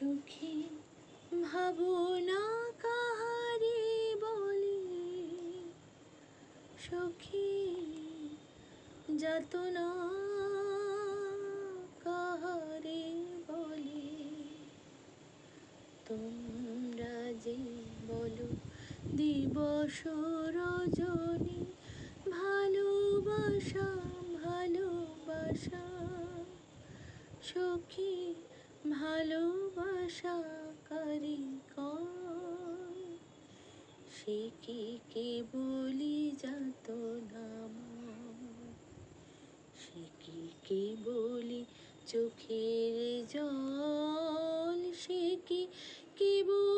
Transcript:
সুখী ভাবনা কাহারে বলে, সুখী যাতনা কাহারে বলে। তোমরা যে বলো দিবস রজনী, ভালোবাসা ভালোবাসা, সখী ভালোবাসা কারে কয়, সে কি কেবলি যাতনা, সে কি কেবলি চোখের জল, সে কি কেবল